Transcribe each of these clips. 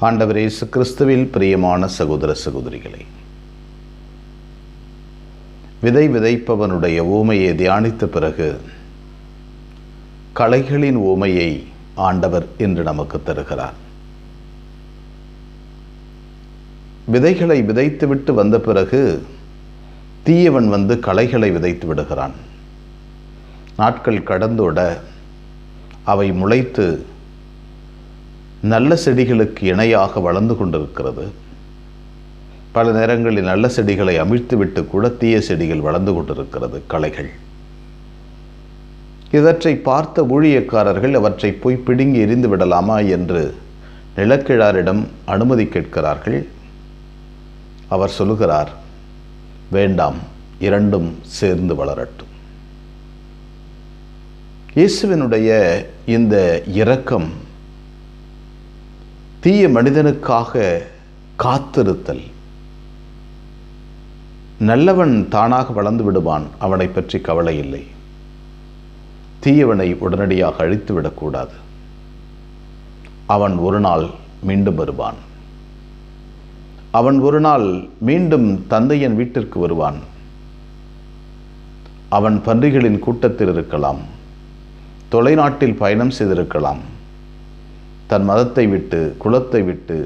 ஆண்டவர் இயேசு கிறிஸ்துவில் பிரியமான சகோதர சகோதரிகளே, விதை விதைப்பவனுடைய ஊமையை தியானித்த பிறகு களைகளின் ஊமையை ஆண்டவர் இன்று நமக்கு தருகிறார். விதைகளை விதைத்துவிட்டு வந்த பிறகு தீயவன் வந்து களைகளை விதைத்து விடுகிறான். நாட்கள் கடந்தோட அவை முளைத்து நல்ல செடிகளுக்கு இணையாக வளர்ந்து கொண்டிருக்கிறது. பல நேரங்களில் நல்ல செடிகளை அமிழ்த்துவிட்டு கூட தீய செடிகள் வளர்ந்து கொண்டிருக்கிறது, களைகள். இவற்றை பார்த்த ஊழியக்காரர்கள் அவற்றை போய் பிடுங்கி எறிந்து விடலாமா என்று நிலக்கிழாரிடம் அனுமதி கேட்கிறார்கள். அவர் சொல்லுகிறார், வேண்டாம், இரண்டும் சேர்ந்து வளரட்டும். இயேசுவினுடைய இந்த இரக்கம் தீய மனிதனுக்காக காத்திருத்தல். நல்லவன் தானாக வளர்ந்து விடுவான், அவனை பற்றி கவலை இல்லை. தீயவனை உடனடியாக அழித்து விடக்கூடாது. அவன் ஒரு நாள் மீண்டும் வருவான். அவன் ஒரு நாள் மீண்டும் தந்தையின் வீட்டிற்கு வருவான். அவன் பன்றிகளின் கூட்டத்தில் இருக்கலாம், தொலைநாட்டில் பயணம் செய்திருக்கலாம், தன் மதத்தை விட்டு, குலத்தை விட்டு,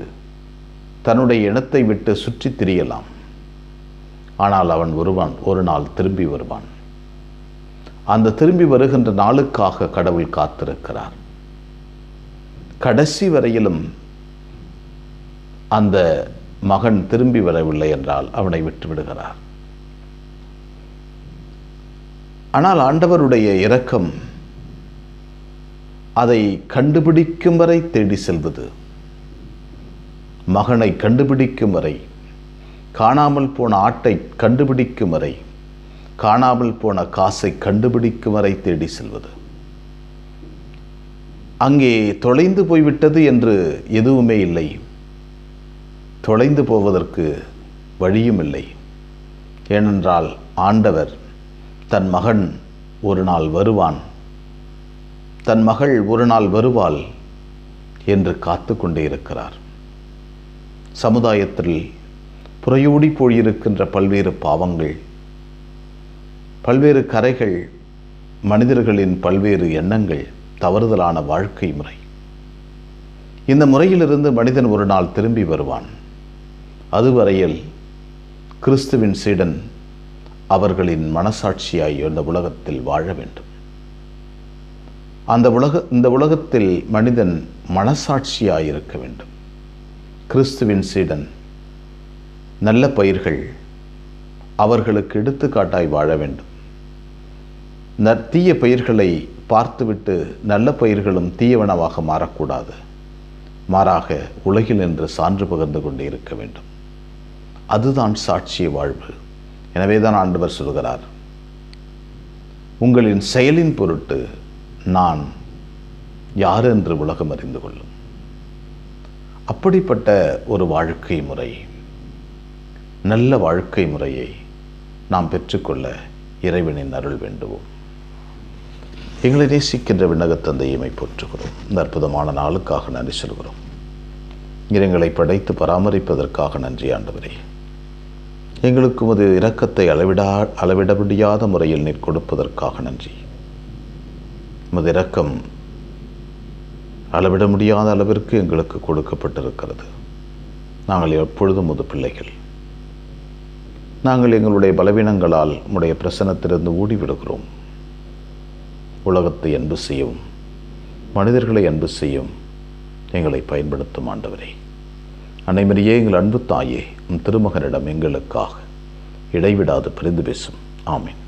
தன்னுடைய இனத்தை விட்டு சுற்றி திரியலாம். ஆனால் அவன் ஒரு நாள் திரும்பி வருவான். அந்த திரும்பி வருகின்ற நாளுக்காக கடவுள் காத்திருக்கிறார். கடைசி வரையிலும் அந்த மகன் திரும்பி வரவில்லை என்றால் அவனை விட்டு விடுகிறார். ஆனால் ஆண்டவருடைய இரக்கம் அதை கண்டுபிடிக்கும் வரை தேடி செல்வது. மகனை கண்டுபிடிக்கும் வரை, காணாமல் போன ஆட்டை கண்டுபிடிக்கும் வரை, காணாமல் போன காசை கண்டுபிடிக்கும் வரை தேடி செல்வது. அங்கே தொலைந்து போய்விட்டது என்று எதுவுமே இல்லை. தொலைந்து போவதற்கு வழியும் இல்லை. ஏனென்றால் ஆண்டவர் தன் மகன் ஒரு நாள் வருவான், தன் மகள் ஒரு நாள் வருவாள் என்று காத்து கொண்டே இருக்கிறார். சமுதாயத்தில் புறையோடி போயிருக்கின்ற பல்வேறு பாவங்கள், பல்வேறு கரைகள், மனிதர்களின் பல்வேறு எண்ணங்கள், தவறுதலான வாழ்க்கை முறை. இந்த முறையிலிருந்து மனிதன் ஒரு நாள் திரும்பி வருவான். அதுவரையில் கிறிஸ்துவின் சீடன் அவர்களின் மனசாட்சியாய் இந்த உலகத்தில் வாழ வேண்டும். இந்த உலகத்தில் மனிதன் மனசாட்சியாய் இருக்க வேண்டும். கிறிஸ்துவின் சீடன் நல்ல பயிர்கள் அவர்களுக்கு எடுத்துக்காட்டாய் வாழ வேண்டும். தீய பயிர்களை பார்த்துவிட்டு நல்ல பயிர்களும் தீயவனமாக மாறக்கூடாது. மாறாக உலகில் என்று சான்று பகிர்ந்து கொண்டே இருக்க வேண்டும். அதுதான் சாட்சிய வாழ்வு. எனவேதான் ஆண்டவர் சொல்கிறார், உங்களின் செயலின் பொருட்டு நான் யார் என்று உலகம் அறிந்து கொள்ளும். அப்படிப்பட்ட ஒரு வாழ்க்கை முறை, நல்ல வாழ்க்கை முறையை நாம் பெற்றுக்கொள்ள இறைவனின் அருள் வேண்டுவோம். எங்களை நேசிக்கின்ற விண்ணகத் தந்தையை போற்றுகிறோம். இந்த அற்புதமான நாளுக்காக நன்றி சொல்கிறோம். எங்களை படைத்து பராமரிப்பதற்காக நன்றி ஆண்டவரே. எங்களுக்கு உமது இரக்கத்தை அளவிட முடியாத முறையில் நீர் கொடுப்பதற்காக நன்றி. உமது இரக்கம் அளவிட முடியாத அளவிற்கு எங்களுக்கு கொடுக்கப்பட்டிருக்கிறது. நாங்கள் எப்பொழுதும் உமது பிள்ளைகள். நாங்கள் எங்களுடைய பலவீனங்களால் உம்முடைய பிரசன்னத்திலிருந்து ஓடிவிடுகிறோம். உலகத்தை அன்பு செய்யவும், மனிதர்களை அன்பு செய்யவும் எங்களை பயன்படுத்தும் ஆண்டவரே. அனைவரையே எங்கள் அன்பு தாயே, உம் திருமகனிடம் எங்களுக்காக இடைவிடாது பரிந்து பேசும். ஆமீன்.